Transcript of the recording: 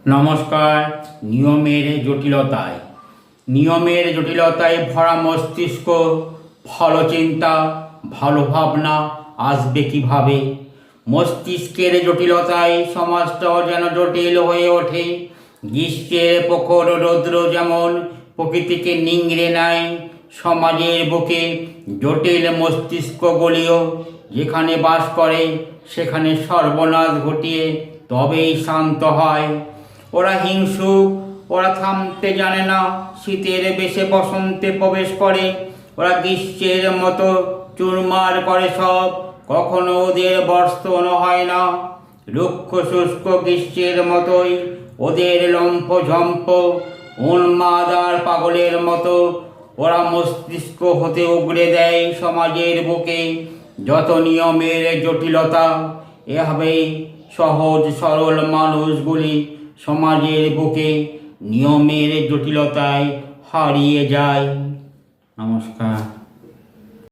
নমস্কার। নিয়মের জটিলতায় ভরা মস্তিষ্ক, ভালো চিন্তা, ভালো ভাবনা আসবে কিভাবে? মস্তিষ্কের জটিলতায় সমাজটাও যেন জটিল হয়ে ওঠে। গ্রীষ্মের প্রখর রৌদ্র যেমন প্রকৃতিকে নিংড়ে নেয়, সমাজের বুকে জটিল মস্তিষ্কগুলিও যেখানে বাস করে সেখানে সর্বনাশ ঘটিয়ে তবেই শান্ত হয়। ওরা হিংসুক, ওরা থামতে জানে না। শীতের বেশে বসন্তে প্রবেশ করে, ওরা গ্রীষ্মের মতো চুরমার করে সব। কখনো ওদের বর্ষণ হয় না। রুক্ষ শুষ্ক গ্রীষ্মের মতোই ওদের লম্ফঝম্প, উন্মাদ আর পাগলের মতো ওরা মস্তিষ্ক হতে উগড়ে দেয় সমাজের বুকে যত নিয়মের জটিলতা। এভাবেই সহজ সরল মানুষগুলি সমাজের বুকে নিয়মের জটিলতায় হারিয়ে যায়। নমস্কার।